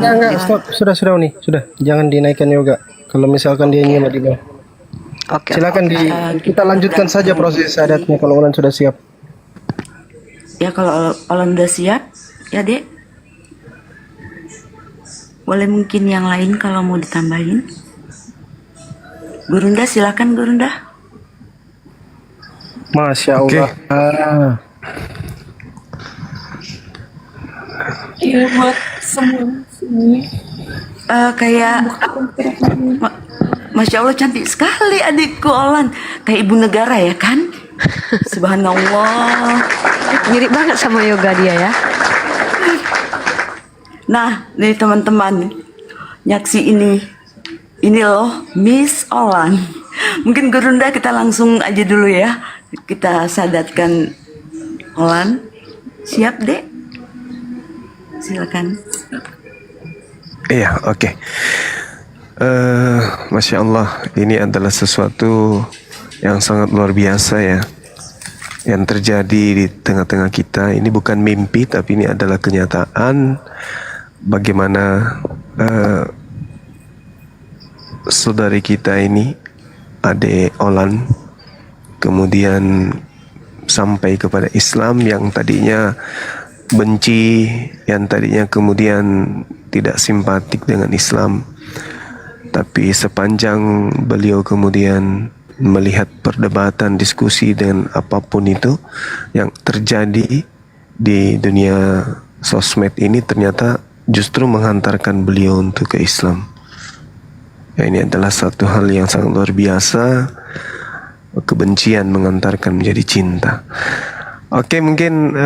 Enggak, stop. Sudah nih, sudah. Jangan dinaikkan yoga. Kalau misalkan dia nyimak di bawah. Oke. Silakan kita lanjutkan saja proses adatnya kalau Ulan sudah siap. Ya kalau Olan udah siap, ya Dek. Boleh mungkin yang lain kalau mau ditambahin. Gurunda silakan Gurunda. Masya Allah. Iya buat semua sini. Kayak Masya Allah cantik sekali adikku Olan. Kayak ibu negara ya kan? Subhanallah. Mirip banget sama yoga dia ya. Nah, nih teman-teman, nyaksi ini loh Miss Olan. Mungkin Gurunda kita langsung aja dulu ya. Kita sadatkan Olan. Siap, Dek? Silakan. Iya, oke. Masya Allah, ini adalah sesuatu yang sangat luar biasa ya, yang terjadi di tengah-tengah kita. Ini bukan mimpi, tapi ini adalah kenyataan. Bagaimana saudari kita ini, Ade Olan, kemudian sampai kepada Islam yang tadinya benci, yang tadinya kemudian tidak simpatik dengan Islam. Tapi sepanjang beliau kemudian melihat perdebatan, diskusi dengan apapun itu yang terjadi di dunia sosmed ini, ternyata justru menghantarkan beliau untuk ke Islam. Ya, ini adalah satu hal yang sangat luar biasa. Kebencian mengantarkan menjadi cinta. Oke, mungkin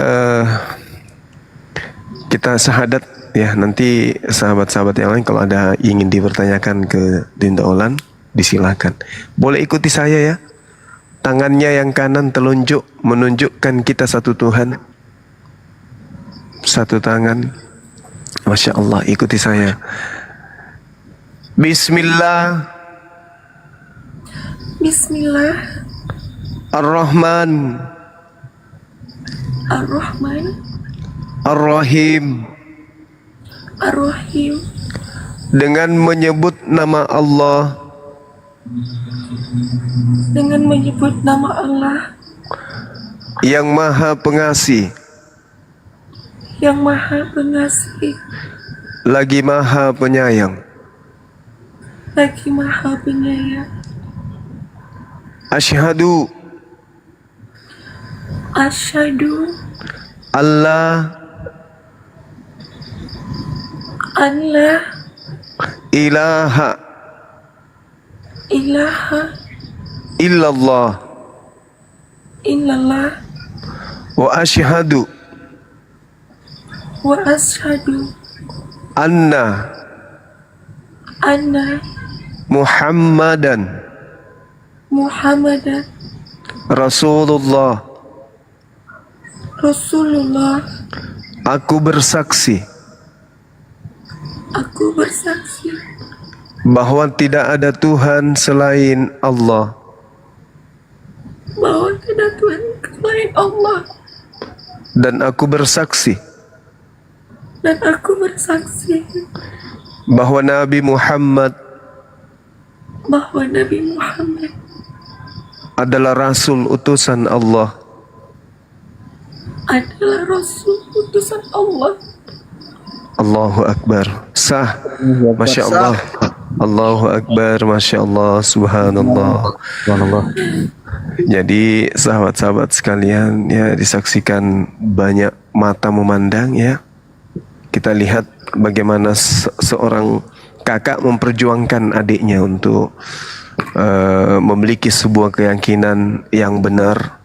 kita syahadat ya. Nanti sahabat-sahabat yang lain kalau ada ingin dipertanyakan ke Dinda Olan, disilakan. Boleh ikuti saya ya. Tangannya yang kanan telunjuk menunjukkan kita satu Tuhan. Satu tangan. Masya Allah, ikuti saya. Bismillah. Bismillah Ar-Rahman Ar-Rahman Ar-Rahim. Ar-Rahim. Dengan menyebut nama Allah, Dengan menyebut nama Allah yang Maha Pengasih, yang Maha Pengasih, lagi Maha Penyayang. lagi Maha Penyayang. Asyhadu Asyhadu Allah an la ilaha ilaha illallah illallah wa asyhadu wa asyhadu anna anna Muhammadan Muhammadan Rasulullah. Rasulullah. Aku bersaksi bahwa tidak ada Tuhan selain Allah, bahwa tidak Tuhan selain Allah, dan aku bersaksi bahwa Nabi Muhammad adalah Rasul utusan Allah. Allahu Akbar. Sah. Masya Allah. Allahu Akbar. Masya Allah. Subhanallah. Jadi sahabat-sahabat sekalian ya, disaksikan banyak mata memandang ya. Kita lihat bagaimana seorang kakak memperjuangkan adiknya untuk memiliki sebuah keyakinan yang benar.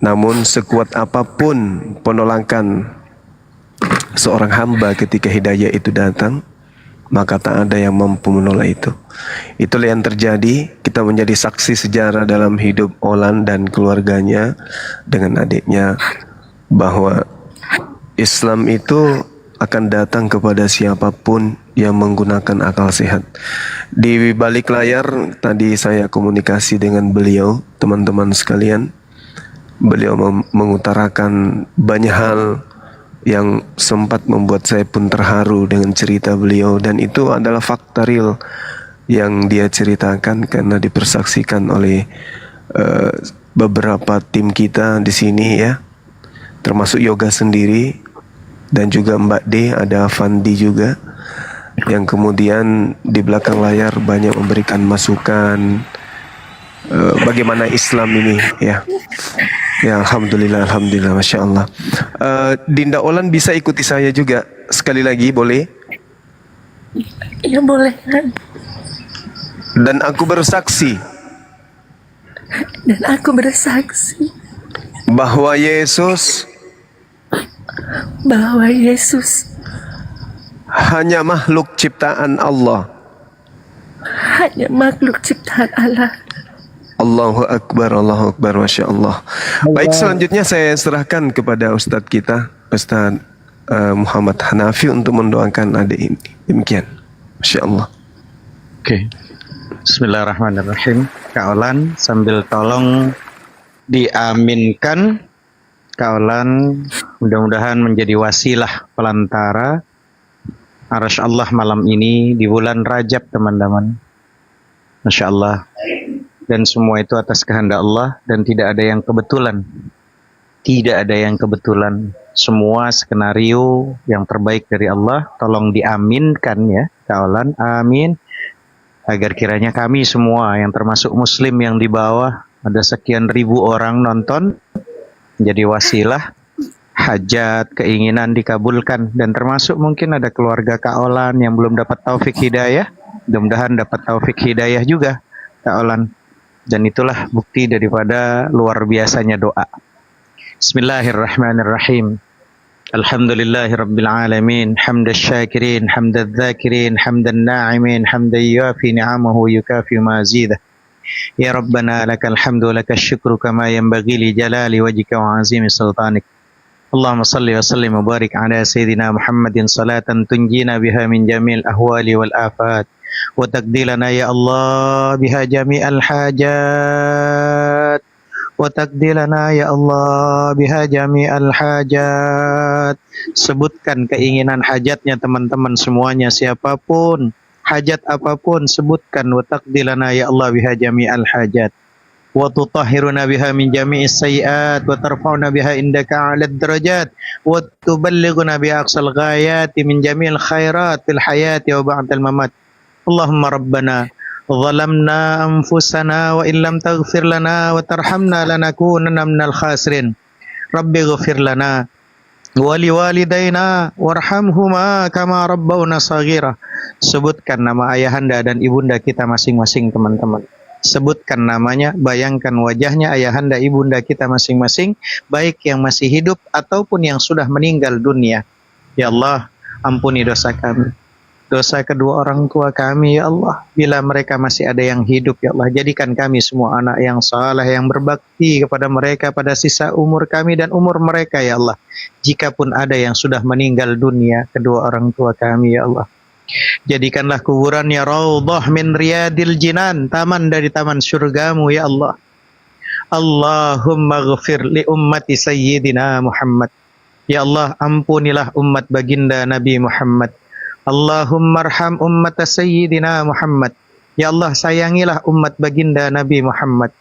Namun sekuat apapun penolakan seorang hamba ketika hidayah itu datang, maka tak ada yang mampu menolak itu. Itulah yang terjadi. Kita menjadi saksi sejarah dalam hidup Olan dan keluarganya dengan adiknya, bahwa Islam itu akan datang kepada siapapun yang menggunakan akal sehat. Di balik layar tadi saya komunikasi dengan beliau, teman-teman sekalian. Beliau mengutarakan banyak hal yang sempat membuat saya pun terharu dengan cerita beliau, dan itu adalah fakta real yang dia ceritakan karena dipersaksikan oleh beberapa tim kita di sini ya, termasuk Yoga sendiri dan juga Mbak D, ada Fandi juga yang kemudian di belakang layar banyak memberikan masukan bagaimana Islam ini ya. Ya, alhamdulillah, alhamdulillah, masya Allah. Dinda Olan bisa ikuti saya juga sekali lagi, boleh? Ya boleh kan. Dan aku bersaksi Dan aku bersaksi bahwa Yesus hanya makhluk ciptaan Allah. hanya makhluk ciptaan Allah. Allahu Akbar, masya Allah. Baik, selanjutnya saya serahkan kepada Ustadz kita, Ustadz Muhammad Hanafi, untuk mendoakan adik ini. Demikian, masya Allah. Oke. Bismillahirrahmanirrahim. Kak Olan sambil tolong diaminkan. Kak Olan mudah-mudahan menjadi wasilah pelantara Arasy Allah malam ini di bulan Rajab, teman-teman. Masya Allah. Dan semua itu atas kehendak Allah dan tidak ada yang kebetulan. Tidak ada yang kebetulan. Semua skenario yang terbaik dari Allah. Tolong diaminkan ya, Kak Olan. Amin. Agar kiranya kami semua yang termasuk muslim yang di bawah, ada sekian ribu orang nonton, menjadi wasilah, hajat, keinginan dikabulkan. Dan termasuk mungkin ada keluarga Kak Olan yang belum dapat taufik hidayah, mudah-mudahan dapat taufik hidayah juga Kak Olan. Dan itulah bukti daripada luar biasanya doa. Bismillahirrahmanirrahim. Alhamdulillahi Rabbil Alamin. Hamdas syakirin, hamdaz zakirin, hamdan na'imin, hamdan yuafi ni'amahu yukafi mazidah. Ya Rabbana lakal hamdu lakal syukru kama yanbaghi li jalali wajhika wa azimi sultanik. Allahumma salli wa sallim wa barik ala Sayyidina Muhammadin salatan tunjina biha min jamil ahwali wal afat. Wa taqdilana ya Allah biha jami'al hajat. Wa taqdilana ya Allah biha jami'al hajat. Sebutkan keinginan hajatnya teman-teman semuanya, siapapun, hajat apapun sebutkan. Wa taqdilana ya Allah biha jami'al hajat. Wa tutahhiruna biha min jami'is sayyi'at wa tarfa'una biha indaka 'alad darajat wa tuballighuna bi aqsal ghayati min jami'il khairat fil hayati wa ba'dal mamat. Allahumma rabbana zalamna anfusana wa illam taghfir lana wa tarhamna lanakunanna minal khasirin. Rabbi ighfir lana wa liwalidayna warhamhuma kama rabbawna saghira. Sebutkan nama ayahanda dan ibunda kita masing-masing, teman-teman. Sebutkan namanya, bayangkan wajahnya ayahanda ibunda kita masing-masing, baik yang masih hidup ataupun yang sudah meninggal dunia. Ya Allah, ampuni dosa kami, dosa kedua orang tua kami ya Allah. Bila mereka masih ada yang hidup ya Allah, jadikan kami semua anak yang saleh, yang berbakti kepada mereka pada sisa umur kami dan umur mereka ya Allah. Jikapun ada yang sudah meninggal dunia, kedua orang tua kami ya Allah, jadikanlah kuburannya raudhah min riyadil jinan, taman dari taman surgamu ya Allah. Allahumma ghafir li ummati sayyidina Muhammad. Ya Allah, ampunilah umat baginda Nabi Muhammad. Allahumma arham ummat sayyidina Muhammad. Ya Allah, sayangilah umat baginda Nabi Muhammad.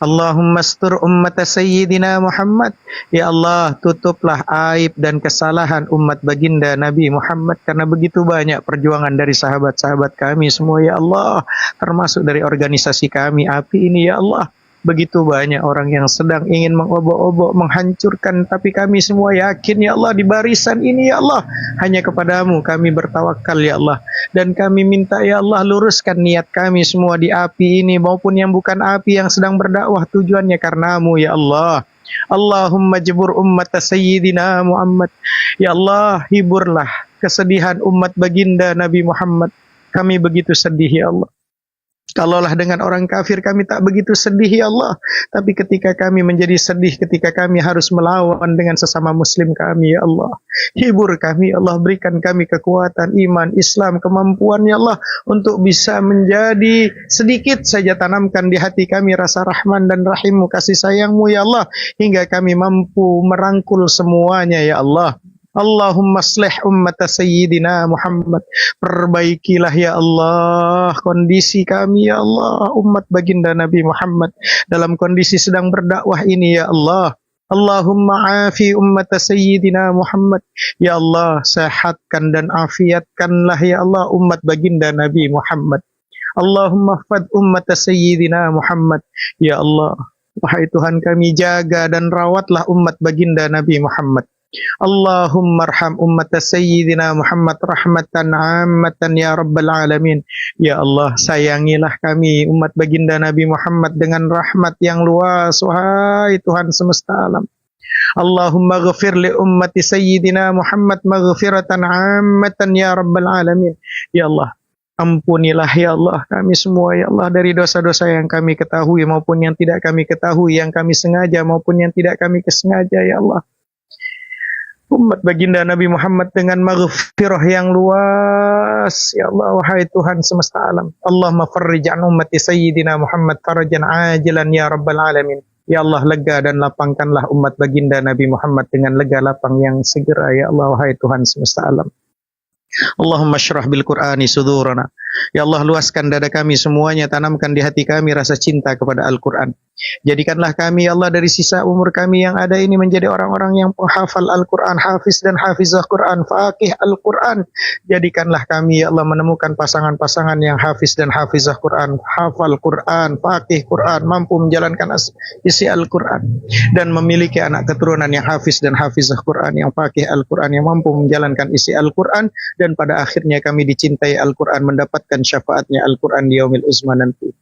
Allahumma astur ummat sayyidina Muhammad. Ya Allah, tutuplah aib dan kesalahan umat baginda Nabi Muhammad, karena begitu banyak perjuangan dari sahabat-sahabat kami semua ya Allah, termasuk dari organisasi kami API ini ya Allah. Begitu banyak orang yang sedang ingin mengobok-obok, menghancurkan, tapi kami semua yakin ya Allah, di barisan ini ya Allah, hanya kepadamu kami bertawakal ya Allah. Dan kami minta ya Allah, luruskan niat kami semua di API ini maupun yang bukan API yang sedang berdakwah, tujuannya karenamu ya Allah. Allahumma jebur ummat sayyidina Muhammad. Ya Allah, hiburlah kesedihan umat baginda Nabi Muhammad. Kami begitu sedih ya Allah. Kalaulah dengan orang kafir kami tak begitu sedih ya Allah, tapi ketika kami menjadi sedih ketika kami harus melawan dengan sesama muslim kami ya Allah, hibur kami ya Allah, berikan kami kekuatan iman, Islam, kemampuan ya Allah untuk bisa menjadi sedikit saja, tanamkan di hati kami rasa rahman dan rahimmu, kasih sayangmu ya Allah, hingga kami mampu merangkul semuanya ya Allah. Allahumma aslih ummata sayyidina Muhammad. Perbaikilah ya Allah kondisi kami ya Allah, umat baginda Nabi Muhammad dalam kondisi sedang berdakwah ini ya Allah. Allahumma afi ummata sayyidina Muhammad. Ya Allah, sehatkan dan afiatkanlah ya Allah umat baginda Nabi Muhammad. Allahumma fad ummata sayyidina Muhammad. Ya Allah, wahai Tuhan kami, jaga dan rawatlah umat baginda Nabi Muhammad. Allahumma arham ummata sayyidina Muhammad rahmatan ammatan ya rabbal alamin. Ya Allah, sayangilah kami umat baginda Nabi Muhammad dengan rahmat yang luas, wahai Tuhan semesta alam. Allahumma ghafir li ummati sayyidina Muhammad maghfiratan ammatan ya rabbal alamin. Ya Allah, ampunilah ya Allah kami semua ya Allah dari dosa-dosa yang kami ketahui maupun yang tidak kami ketahui, yang kami sengaja maupun yang tidak kami kesengaja ya Allah. Umat baginda Nabi Muhammad dengan maghfirah yang luas ya Allah, wahai Tuhan semesta alam. Allahumma farrij an ummati sayyidina Muhammad farajan ajilan ya rabbal alamin. Ya Allah, lega dan lapangkanlah umat baginda Nabi Muhammad dengan lega lapang yang segera ya Allah, wahai Tuhan semesta alam. Allahumma syrah bil Qur'ani sudurana. Ya Allah, luaskan dada kami semuanya, tanamkan di hati kami rasa cinta kepada Al-Quran. Jadikanlah kami ya Allah dari sisa umur kami yang ada ini menjadi orang-orang yang penghafal Al-Quran, hafiz dan hafizah Quran, faqih Al-Quran. Jadikanlah kami ya Allah menemukan pasangan-pasangan yang hafiz dan hafizah Quran, hafal Quran, faqih Quran, mampu menjalankan isi Al-Quran, dan memiliki anak keturunan yang hafiz dan hafizah Quran, yang faqih Al-Quran, yang mampu menjalankan isi Al-Quran, dan pada akhirnya kami dicintai Al-Quran, mendapatkan syafaatnya Al-Quran di yaumil uzma nanti.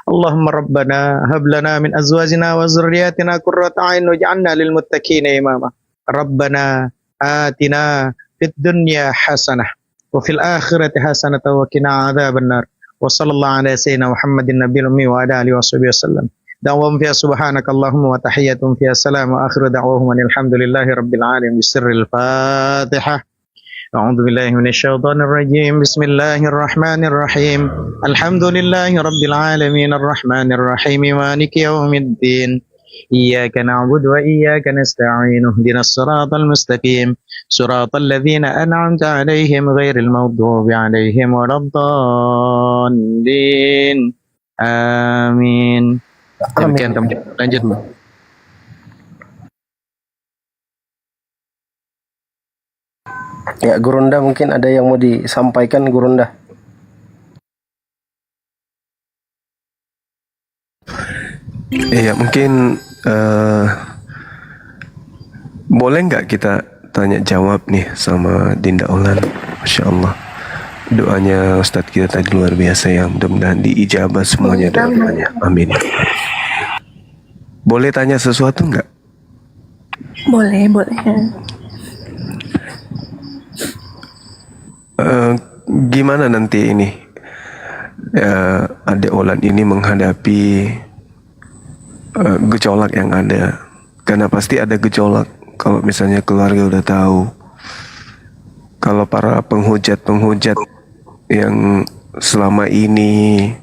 Allahumma rabbana hab lana min azwajina wa zurriyyatina qurrata a'yun waj'alna lil muttaqina imama. Rabbana atina fid dunya hasanah wa fil akhirati hasanah wa qina adzabannar. Wa sallallahu ala sayyidina Muhammadin nabiyil ummi wa ala alihi washabihi wasallam. Da'wahum fiha subhanakallahumma wa tahiyyatuhum fiha salam wa akhiru da'wahum alhamdulillahi rabbil alamin. Bisirril Fatihah. أعوذ بالله من الشيطان الرجيم بسم الله الرحمن الرحيم الحمد لله رب العالمين الرحمن الرحيم مالك يوم الدين إياك نعبد وإياك نستعين اهدنا الصراط المستقيم صراط الذين أنعمت عليهم غير المغضوب عليهم ولا الضالين آمين. Demikian kami lanjut. Ya, Gurunda mungkin ada yang mau disampaikan, Gurunda. Iya, mungkin boleh nggak kita tanya jawab nih sama Dinda Olan? Masya Allah, doanya Ustadz kita tadi luar biasa ya, mudah-mudahan diijabah semuanya doanya. Amin. Boleh tanya sesuatu nggak? Boleh. Gimana nanti ini Adek Olan ini menghadapi gejolak yang ada? Karena pasti ada gejolak kalau misalnya keluarga udah tahu, kalau para penghujat yang selama ini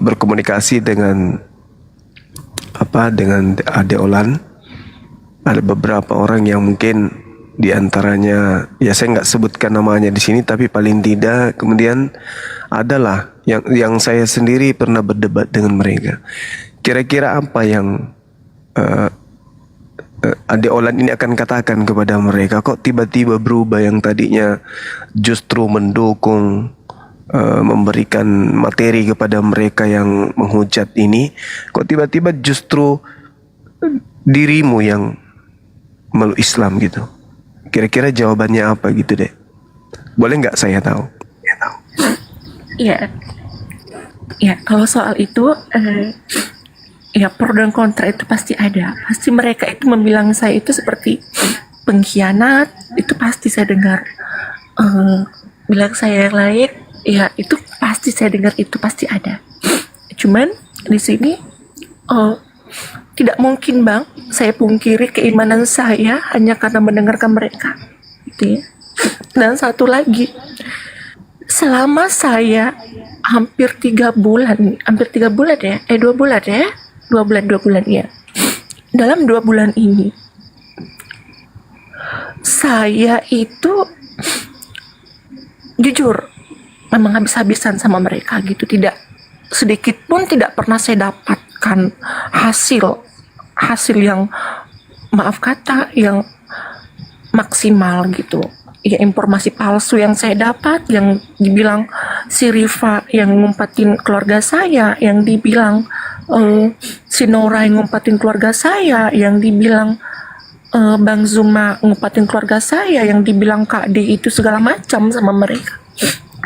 berkomunikasi dengan Adek Olan, ada beberapa orang yang mungkin di antaranya, ya saya nggak sebutkan namanya di sini, tapi paling tidak kemudian adalah yang saya sendiri pernah berdebat dengan mereka. Kira-kira apa yang Adek Olan ini akan katakan kepada mereka? Kok tiba-tiba berubah, yang tadinya justru mendukung, memberikan materi kepada mereka yang menghujat ini, kok tiba-tiba justru dirimu yang meluk Islam gitu? Kira-kira jawabannya apa gitu deh? Boleh nggak saya tahu? Ya, kalau soal itu, ya pro dan kontra itu pasti ada. Pasti mereka itu membilang saya itu seperti pengkhianat, itu pasti saya dengar. Bilang saya yang lain, ya itu pasti saya dengar, itu pasti ada. Cuman di sini, tidak mungkin Bang, saya pungkiri keimanan saya hanya karena mendengarkan mereka, gitu ya. Dan satu lagi, selama saya hampir 3 bulan ya, 2 bulan ya. Dalam 2 bulan ini, saya itu jujur memang habis-habisan sama mereka gitu, tidak sedikit pun tidak pernah saya dapatkan hasil yang, maaf kata, yang maksimal gitu. Ya, informasi palsu yang saya dapat, yang dibilang si Rifa yang ngumpetin keluarga saya, yang dibilang si Nora yang ngumpetin keluarga saya, yang dibilang Bang Zuma ngumpetin keluarga saya, yang dibilang Kak D itu segala macam sama mereka,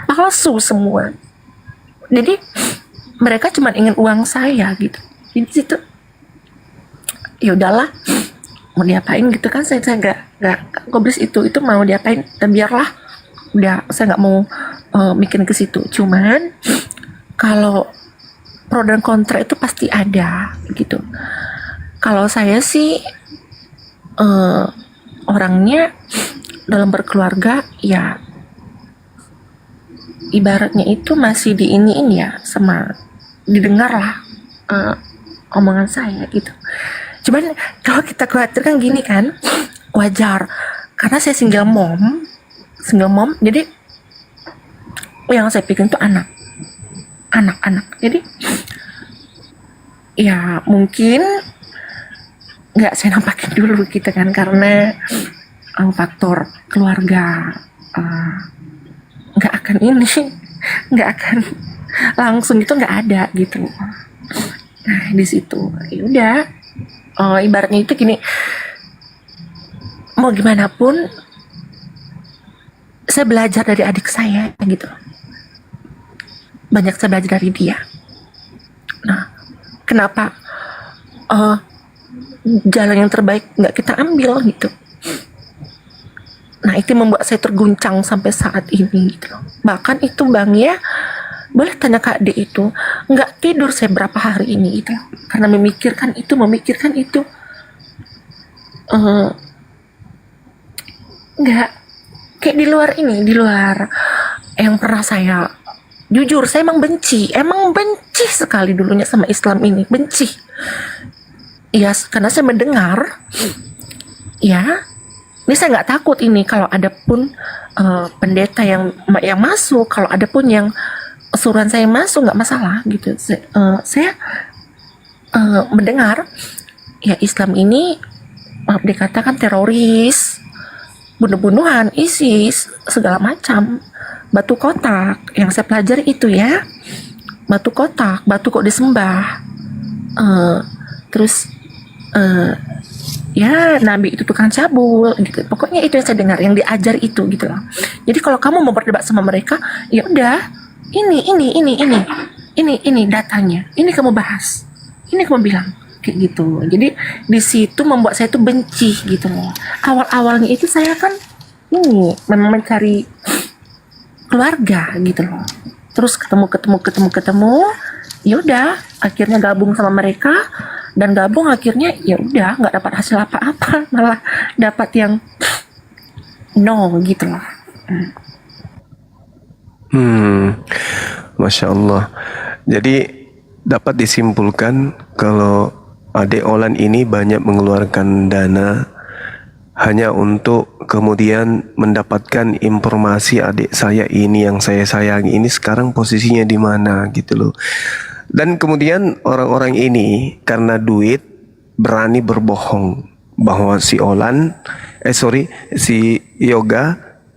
palsu semua. Jadi mereka cuma ingin uang saya gitu. Jadi situ ya udahlah, mau diapain gitu kan, saya nggak gobris itu mau diapain, dan biarlah, udah saya nggak mau mikirin ke situ. Cuman kalau pro dan kontra itu pasti ada gitu. Kalau saya sih orangnya dalam berkeluarga ya ibaratnya itu masih diiniin ya, sama didengar lah omongan saya gitu. Cuman kalau kita khawatir kan gini kan, wajar karena saya single mom, jadi yang saya pikir itu anak-anak. Jadi ya mungkin nggak saya nampakin dulu gitu kan, karena faktor keluarga nggak akan langsung itu nggak ada gitu. Nah di situ ya udah, ibaratnya itu gini, mau gimana pun saya belajar dari adik saya gitu, banyak saya belajar dari dia. Nah kenapa jalan yang terbaik nggak kita ambil gitu. Nah itu membuat saya terguncang sampai saat ini gitu. Bahkan itu Bang ya, boleh tanya Kak D itu, nggak tidur saya berapa hari ini gitu, karena memikirkan itu nggak kayak di luar yang pernah saya, jujur saya emang benci sekali dulunya sama Islam ini, benci ya, karena saya mendengar ya. Ini saya nggak takut ini kalau ada pun pendeta yang masuk, kalau ada pun yang suruhan saya masuk, nggak masalah gitu. Saya mendengar ya Islam ini maaf dikatakan teroris, bunuh-bunuhan, ISIS, segala macam, batu kotak yang saya pelajari itu ya, batu kotak, batu kok disembah, terus ya Nabi itu tukang cabul gitu. Pokoknya itu yang saya dengar, yang diajar itu gitu loh. Jadi kalau kamu mau berdebat sama mereka, ya udah, ini datanya, ini kamu bahas, ini kamu bilang kayak gitu. Jadi di situ membuat saya tuh benci gitu loh. Awal-awalnya itu saya kan ini memang mencari keluarga gitu loh. Terus ketemu, ya udah akhirnya gabung sama mereka. Dan gabung akhirnya ya udah nggak dapat hasil apa-apa, malah dapat yang no gitu loh. Masya Allah. Jadi dapat disimpulkan kalau adik Olan ini banyak mengeluarkan dana hanya untuk kemudian mendapatkan informasi adik saya ini yang saya sayangi ini sekarang posisinya di mana gitu loh. Dan kemudian orang-orang ini karena duit berani berbohong bahwa si Yoga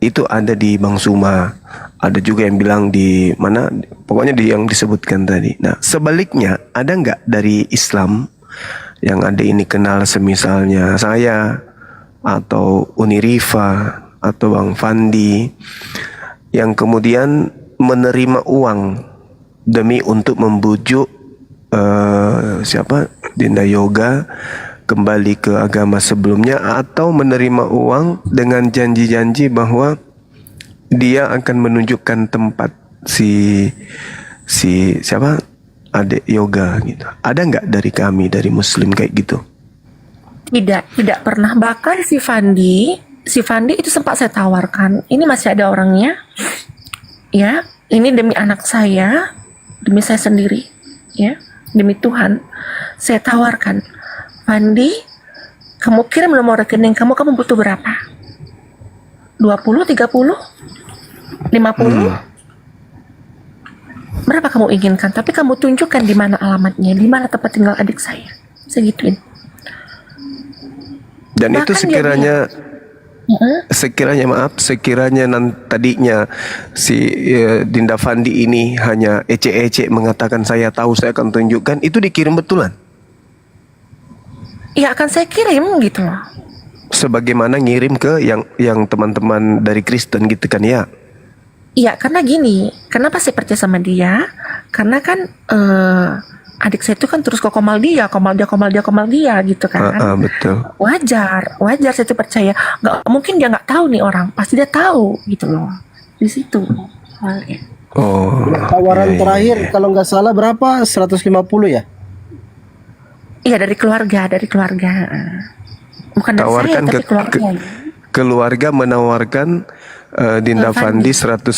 itu ada di Bang Zuma. Ada juga yang bilang di mana, pokoknya yang disebutkan tadi. Nah sebaliknya ada nggak dari Islam yang ada ini kenal, semisalnya saya atau Uni Rifa atau Bang Fandi, yang kemudian menerima uang demi untuk membujuk Dinda Yoga kembali ke agama sebelumnya, atau menerima uang dengan janji-janji bahwa dia akan menunjukkan tempat si adik Yoga gitu. Ada nggak dari kami, dari Muslim kayak gitu? Tidak pernah. Bahkan si Fandi itu sempat saya tawarkan, ini masih ada orangnya ya, ini demi anak saya, demi saya sendiri ya, demi Tuhan saya tawarkan, Fandi kamu kirim nomor rekening kamu butuh berapa, 20, 30, 50. Berapa kamu inginkan? Tapi kamu tunjukkan di mana alamatnya, di mana tempat tinggal adik saya. Segituin. Dan itu Bahkan dia sekiranya tadinya si Dinda Fandi ini hanya ecek-ecek mengatakan saya tahu, saya akan tunjukkan, itu dikirim betulan. Ya akan saya kirim gitu loh. Sebagaimana ngirim ke yang teman-teman dari Kristen gitu kan ya. Iya, karena gini, kenapa saya percaya sama dia? Karena kan adik saya itu kan terus kok komal dia gitu kan. Betul. Wajar saya tuh percaya. Nggak mungkin dia nggak tahu nih orang, pasti dia tahu gitu loh. Di situ. Oh. Tawaran iya. terakhir kalau nggak salah berapa? 150 ya? Iya, dari keluarga. Bukan dari saya, Tawarkan tapi keluarga. keluarga menawarkan Dinda Fandi 150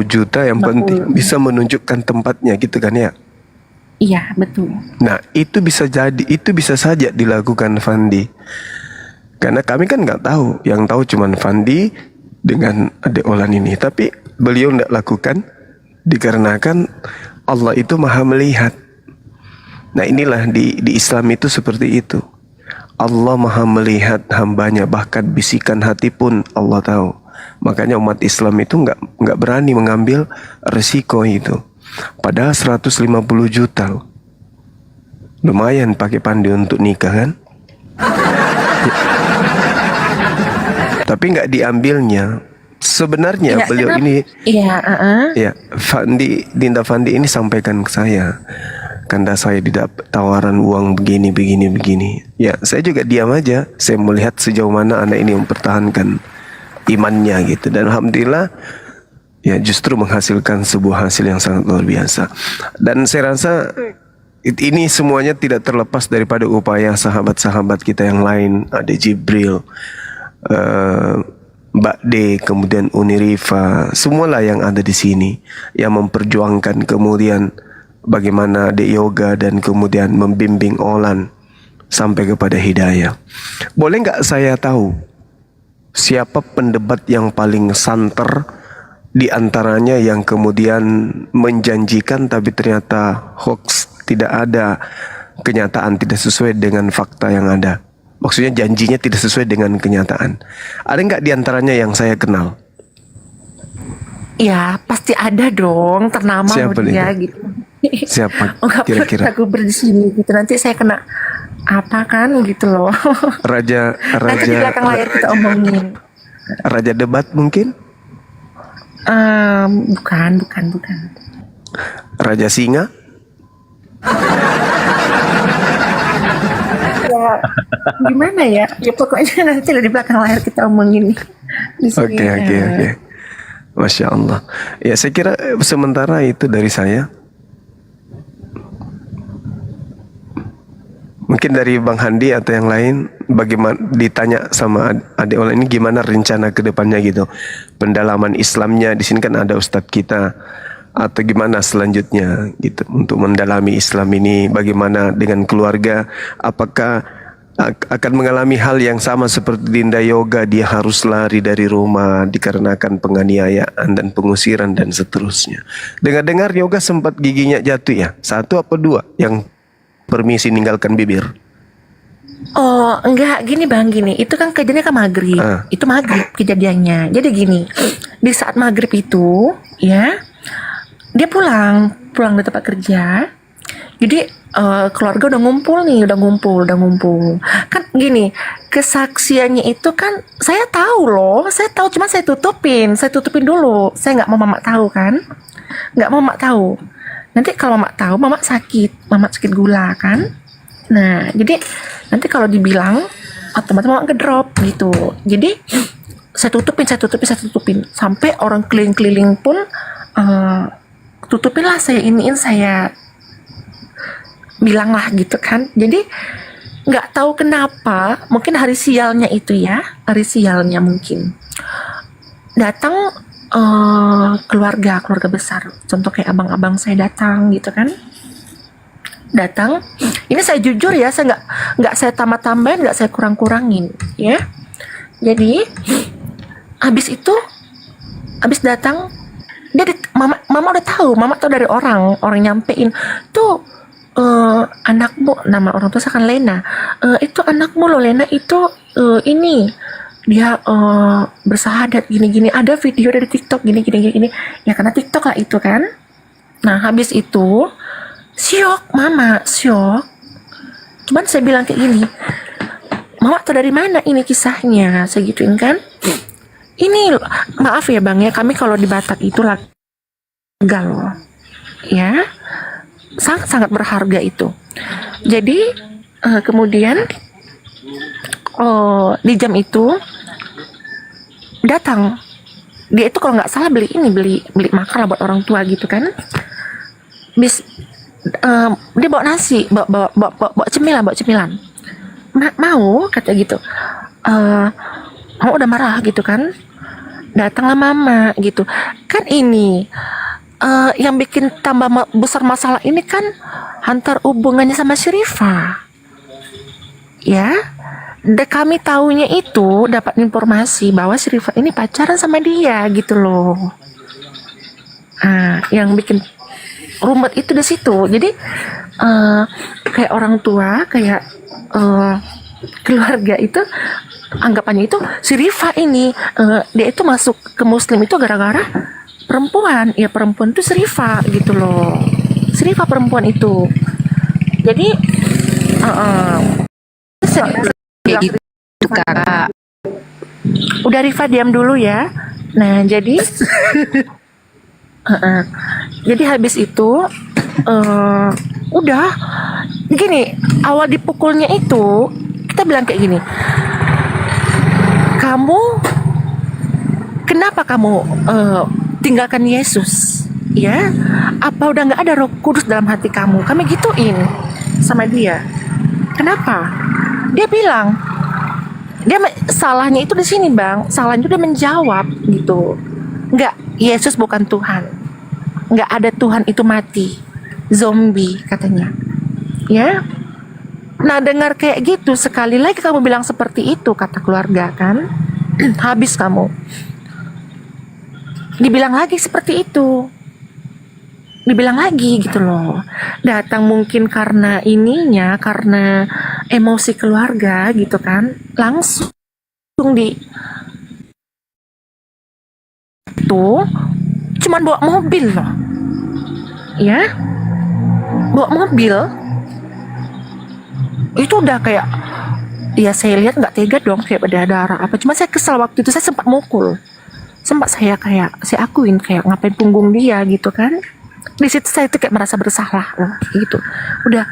juta, yang penting bisa menunjukkan tempatnya gitu kan ya. Iya, betul. Nah, itu bisa saja dilakukan Fandi. Karena kami kan nggak tahu, yang tahu cuman Fandi dengan adik Olan ini. Tapi beliau tidak lakukan dikarenakan Allah itu maha melihat. Nah, inilah di Islam itu seperti itu. Allah maha melihat hambanya, bahkan bisikan hati pun Allah tahu. Makanya umat Islam itu nggak berani mengambil resiko itu. Padahal 150 juta loh. Lumayan pakai Pandi untuk nikah kan. Tapi nggak diambilnya. Sebenarnya Ya, beliau kenapa? ini Iya, Dinda Fandi ini sampaikan ke saya, Kanda saya didapat tawaran uang begini. Ya, saya juga diam aja. Saya melihat sejauh mana anak ini mempertahankan imannya gitu. Dan alhamdulillah ya justru menghasilkan sebuah hasil yang sangat luar biasa. Dan saya rasa ini semuanya tidak terlepas daripada upaya sahabat-sahabat kita yang lain, ada Jibril, Mbak D, kemudian Uni Rifa, semualah yang ada di sini yang memperjuangkan kemudian bagaimana Dek Yoga dan kemudian membimbing Olan sampai kepada hidayah. Boleh nggak saya tahu siapa pendebat yang paling santer di antaranya yang kemudian menjanjikan tapi ternyata hoax, tidak ada kenyataan, tidak sesuai dengan fakta yang ada. Maksudnya janjinya tidak sesuai dengan kenyataan. Ada nggak di antaranya yang saya kenal? ya pasti ada dong, ternama Siapa loh dia nih? gitu. Siapa Enggak kira-kira? aku di sini gitu. Nanti saya kena apa kan gitu loh. Nanti di belakang layar kita omongin. Raja debat mungkin? Bukan. Raja singa? Ya, gimana ya? Ya pokoknya nanti di belakang layar kita omongin. Di sini. Oke. Masya Allah. Ya saya kira sementara itu dari saya. Mungkin dari Bang Handi atau yang lain, bagaimana ditanya sama adik Olan ini gimana rencana ke depannya gitu. Pendalaman Islamnya, di sini kan ada ustadz kita, atau gimana selanjutnya gitu untuk mendalami Islam ini, bagaimana dengan keluarga, apakah akan mengalami hal yang sama seperti Dinda Yoga, dia harus lari dari rumah dikarenakan penganiayaan dan pengusiran dan seterusnya. Dengar-dengar Yoga sempat giginya jatuh ya, 1 apa 2 yang permisi ninggalkan bibir. Oh enggak, gini bang, gini. Itu kan kejadiannya kan maghrib. Itu maghrib kejadiannya. Jadi gini, di saat maghrib itu, ya, dia pulang dari tempat kerja. Jadi keluarga udah ngumpul. Kan gini, kesaksiannya itu kan saya tahu, cuma saya tutupin dulu. Saya nggak mau mama tahu kan, Nanti kalau mama tahu, mama sakit gula kan. Nah, jadi nanti kalau dibilang otomatis mama ngedrop gitu. Jadi saya tutupin sampai orang keliling-keliling pun tutupin lah, saya bilang lah gitu kan. Jadi nggak tahu kenapa, mungkin hari sialnya mungkin datang keluarga besar, contoh kayak abang-abang saya datang gitu kan. Ini saya jujur ya, saya nggak saya tambah-tambahin, nggak saya kurang-kurangin ya. Jadi habis itu, habis datang, mama udah tahu, mama tahu dari orang nyampein tuh, anakmu, nama orang tua saya kan Lena, itu anakmu loh Lena, itu ini dia bersahadat gini-gini, ada video dari TikTok gini, ya karena TikTok lah itu kan. Nah habis itu syok, mama syok. Cuman saya bilang kayak gini, mama tahu dari mana ini kisahnya, saya gituin kan. Ini maaf ya bang ya, kami kalau di Batak itu legal loh ya, sangat berharga itu. Jadi kemudian di jam itu datang dia itu, kalau nggak salah beli makan lah buat orang tua gitu kan. Dia bawa nasi, bawa cemilan. Mau kata gitu. Mau udah marah gitu kan. Datanglah mama gitu. Kan ini yang bikin tambah besar masalah ini kan antar hubungannya sama Syarifah. Ya. Dan kami taunya itu dapat informasi bahwa Syarifah ini pacaran sama dia gitu loh. Yang bikin rumit itu di situ. Jadi kayak orang tua, kayak keluarga itu anggapannya itu Syarifah ini dia itu masuk ke Muslim itu gara-gara perempuan. Ya perempuan itu Syarifah gitu loh. Syarifah perempuan itu. Jadi Kayak gitu kakak. udah Rifa diam dulu ya. Nah jadi jadi habis itu udah gini, awal dipukulnya itu kita bilang kayak gini, kamu kenapa kamu tinggalkan Yesus ya, apa udah nggak ada Roh Kudus dalam hati kamu, kami gituin sama dia. Kenapa? Dia bilang salahnya itu di sini bang, salahnya dia menjawab gitu, nggak, Yesus bukan Tuhan, nggak ada Tuhan itu mati, zombie katanya, ya. Nah dengar kayak gitu sekali lagi kamu bilang seperti itu kata keluarga kan, habis kamu. Dibilang lagi seperti itu, dibilang lagi gitu loh. Datang mungkin karena ininya, karena emosi keluarga gitu kan, langsung di tuh cuman bawa mobil loh ya, bawa mobil itu udah kayak, ya saya lihat nggak tega dong, kayak berdarah apa. Cuma saya kesal waktu itu, saya sempat mukul, sempat saya akuin kayak ngapain punggung dia gitu kan. Di situ saya tuh kayak merasa bersalah loh gitu. Udah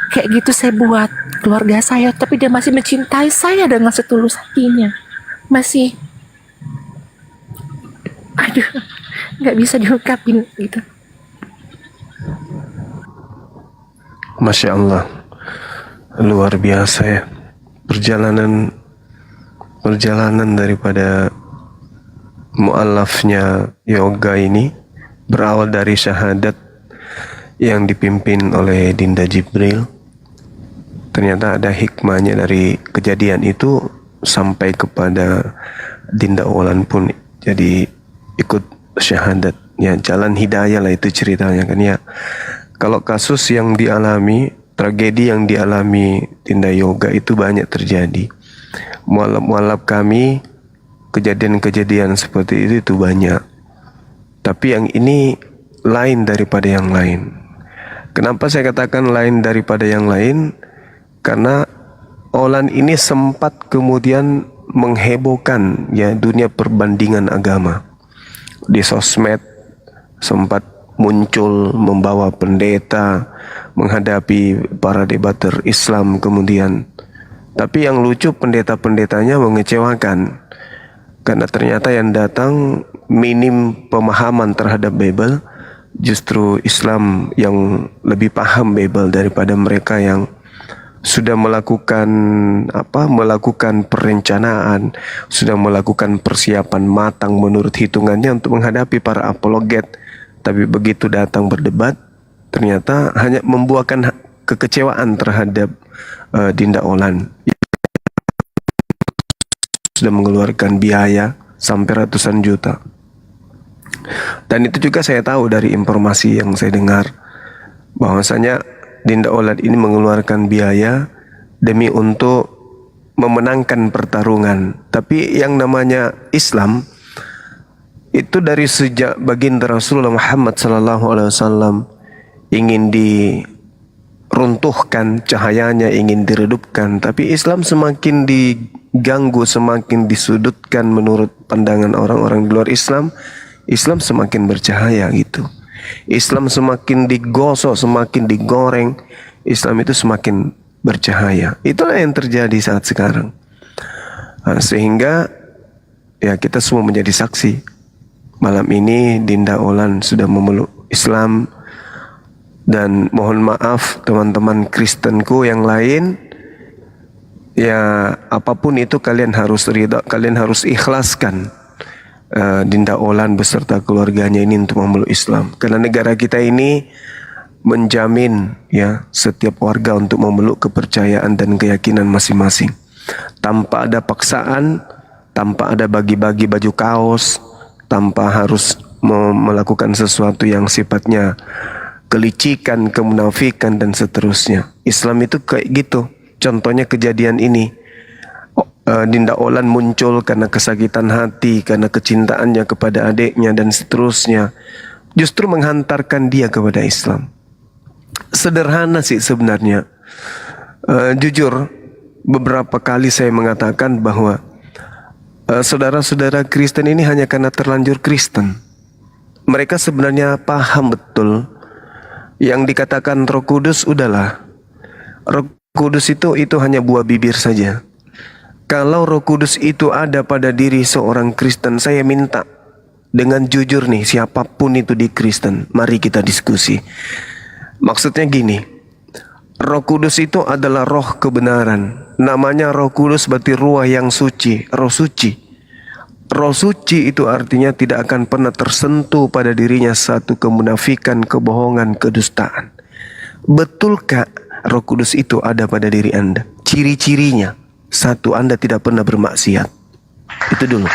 kayak gitu saya buat keluarga saya, tapi dia masih mencintai saya dengan setulus hatinya, masih, aduh, nggak bisa diungkapin gitu. Masya Allah, luar biasa ya perjalanan daripada mu'allafnya yoga ini, berawal dari syahadat yang dipimpin oleh Dinda Jibril. Ternyata ada hikmahnya dari kejadian itu sampai kepada Dinda Olan pun jadi ikut syahadat. Ya, jalan hidayah lah itu ceritanya kan ya. Kalau kasus yang dialami, tragedi yang dialami Dinda Yoga itu banyak terjadi. Mualaf kami, kejadian-kejadian seperti itu banyak. Tapi yang ini lain daripada yang lain. Kenapa saya katakan lain daripada yang lain? Karena Olan ini sempat kemudian menghebohkan ya dunia perbandingan agama. Di sosmed sempat muncul membawa pendeta menghadapi para debater Islam kemudian. Tapi yang lucu pendeta-pendetanya mengecewakan. Karena ternyata yang datang minim pemahaman terhadap Bible. Justru Islam yang lebih paham Bible daripada mereka yang sudah melakukan perencanaan, sudah melakukan persiapan matang menurut hitungannya untuk menghadapi para apologet. Tapi begitu datang berdebat, ternyata hanya membuahkan kekecewaan terhadap Dinda Olan sudah mengeluarkan biaya sampai ratusan juta. Dan itu juga saya tahu dari informasi yang saya dengar, bahwasanya Dinda Olan ini mengeluarkan biaya demi untuk memenangkan pertarungan. Tapi yang namanya Islam itu dari sejak baginda Rasulullah Muhammad SAW ingin diruntuhkan cahayanya, ingin diredupkan. Tapi Islam semakin diganggu, semakin disudutkan menurut pandangan orang-orang di luar Islam. Islam semakin bercahaya gitu. Islam semakin digosok, semakin digoreng, Islam itu semakin bercahaya. Itulah yang terjadi saat sekarang. Sehingga ya kita semua menjadi saksi. Malam ini Dinda Olan sudah memeluk Islam. Dan mohon maaf teman-teman Kristenku yang lain, ya apapun itu kalian harus ridha, kalian harus ikhlaskan Dinda Olan beserta keluarganya ini untuk memeluk Islam. Karena negara kita ini menjamin ya setiap warga untuk memeluk kepercayaan dan keyakinan masing-masing. Tanpa ada paksaan, tanpa ada bagi-bagi baju kaos, tanpa harus melakukan sesuatu yang sifatnya kelicikan, kemunafikan dan seterusnya. Islam itu kayak gitu. Contohnya kejadian ini. Dinda Olan muncul karena kesakitan hati, karena kecintaannya kepada adiknya dan seterusnya. Justru menghantarkan dia kepada Islam. Sederhana sih sebenarnya. Jujur, beberapa kali saya mengatakan bahwa saudara-saudara Kristen ini hanya karena terlanjur Kristen. Mereka sebenarnya paham betul yang dikatakan Roh Kudus, udahlah. Roh Kudus itu hanya buah bibir saja. Kalau Roh Kudus itu ada pada diri seorang Kristen, saya minta dengan jujur nih, siapapun itu di Kristen, mari kita diskusi. Maksudnya gini, Roh Kudus itu adalah roh kebenaran. Namanya Roh Kudus berarti ruah yang suci, roh suci. Roh suci itu artinya tidak akan pernah tersentuh pada dirinya satu kemunafikan, kebohongan, kedustaan. Betulkah Roh Kudus itu ada pada diri Anda? Ciri-cirinya, satu, Anda tidak pernah bermaksiat. Itu dulu.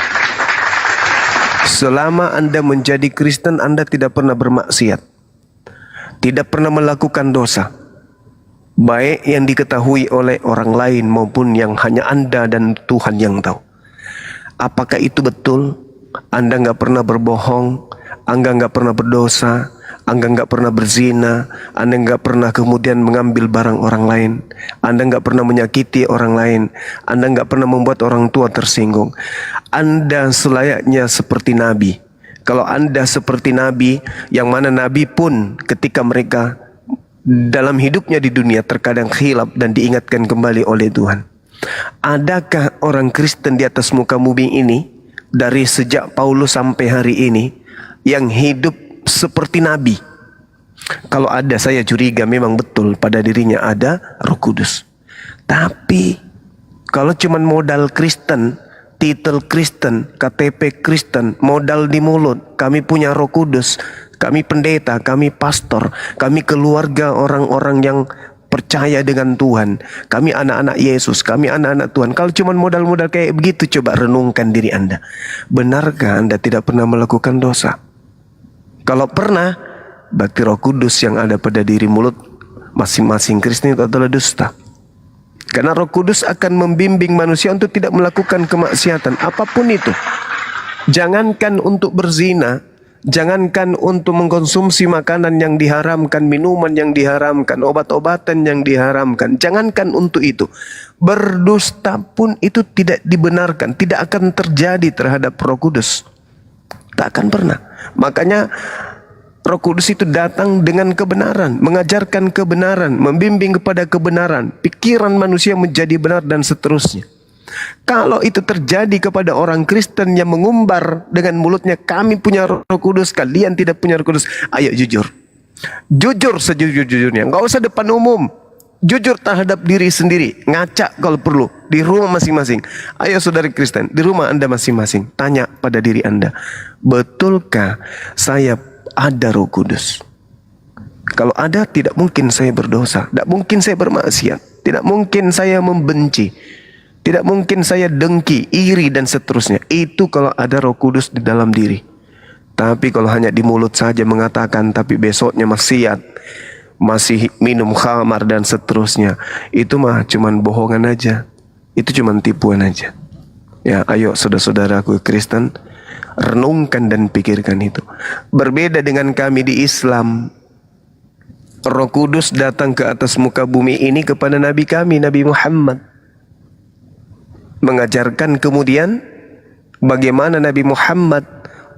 Selama Anda menjadi Kristen, Anda tidak pernah bermaksiat. Tidak pernah melakukan dosa. Baik yang diketahui oleh orang lain maupun yang hanya Anda dan Tuhan yang tahu. Apakah itu betul? Anda nggak pernah berbohong, Anda nggak pernah berdosa, Anda nggak pernah berzina, Anda nggak pernah kemudian mengambil barang orang lain, Anda nggak pernah menyakiti orang lain, Anda nggak pernah membuat orang tua tersinggung. Anda selayaknya seperti Nabi. Kalau Anda seperti Nabi, yang mana Nabi pun ketika mereka dalam hidupnya di dunia terkadang khilaf dan diingatkan kembali oleh Tuhan. Adakah orang Kristen di atas muka bumi ini dari sejak Paulus sampai hari ini yang hidup seperti Nabi? Kalau ada, saya curiga memang betul pada dirinya ada Roh Kudus. Tapi kalau cuman modal Kristen, titel Kristen, KTP Kristen, modal di mulut, kami punya Roh Kudus, kami pendeta, kami pastor, kami keluarga orang-orang yang percaya dengan Tuhan, kami anak-anak Yesus, kami anak-anak Tuhan. Kalau cuma modal-modal kayak begitu, coba renungkan diri Anda. Benarkah Anda tidak pernah melakukan dosa? Kalau pernah, berarti Roh Kudus yang ada pada diri mulut masing-masing Kristen itu adalah dusta. Karena Roh Kudus akan membimbing manusia untuk tidak melakukan kemaksiatan apapun itu. Jangankan untuk berzina, jangankan untuk mengkonsumsi makanan yang diharamkan, minuman yang diharamkan, obat-obatan yang diharamkan. Jangankan untuk itu. Berdusta pun itu tidak dibenarkan. Tidak akan terjadi terhadap Roh Kudus. Tak akan pernah. Makanya Roh Kudus itu datang dengan kebenaran, mengajarkan kebenaran, membimbing kepada kebenaran. Pikiran manusia menjadi benar dan seterusnya. Kalau itu terjadi kepada orang Kristen yang mengumbar dengan mulutnya, kami punya Roh Kudus, kalian tidak punya Roh Kudus. Ayo jujur. Jujur sejujur-jujurnya. Nggak usah depan umum. Jujur terhadap diri sendiri. Ngaca kalau perlu. Di rumah masing-masing. Ayo saudari Kristen, di rumah Anda masing-masing. Tanya pada diri Anda. Betulkah saya ada Roh Kudus? Kalau ada, tidak mungkin saya berdosa. Tidak mungkin saya bermaksiat. Tidak mungkin saya membenci. Tidak mungkin saya dengki, iri dan seterusnya. Itu kalau ada Roh Kudus di dalam diri. Tapi kalau hanya di mulut saja mengatakan, tapi besoknya maksiat, masih minum khamar dan seterusnya, itu mah cuman bohongan aja. Itu cuman tipuan aja. Ya, ayo saudara-saudaraku Kristen, renungkan dan pikirkan itu. Berbeda dengan kami di Islam, Roh Kudus datang ke atas muka bumi ini kepada Nabi kami, Nabi Muhammad. Mengajarkan kemudian bagaimana Nabi Muhammad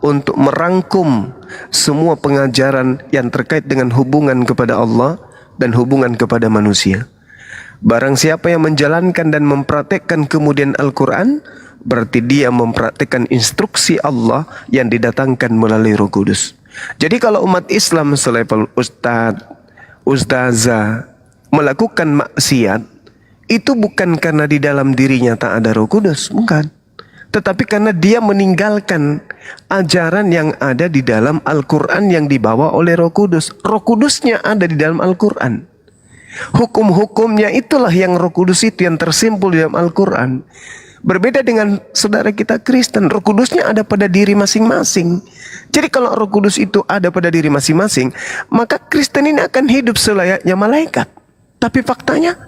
untuk merangkum semua pengajaran yang terkait dengan hubungan kepada Allah dan hubungan kepada manusia. Barang siapa yang menjalankan dan mempraktekkan kemudian Al-Quran, berarti dia mempraktekkan instruksi Allah yang didatangkan melalui Roh Kudus. Jadi kalau umat Islam selevel ustadz, ustazah melakukan maksiat, itu bukan karena di dalam dirinya tak ada Roh Kudus, bukan. Tetapi karena dia meninggalkan ajaran yang ada di dalam Al-Quran yang dibawa oleh Roh Kudus. Roh Kudusnya ada di dalam Al-Quran. Hukum-hukumnya itulah yang Roh Kudus itu yang tersimpul di dalam Al-Quran. Berbeda dengan saudara kita Kristen, Roh Kudusnya ada pada diri masing-masing. Jadi kalau Roh Kudus itu ada pada diri masing-masing, maka Kristen ini akan hidup selayaknya malaikat. Tapi faktanya,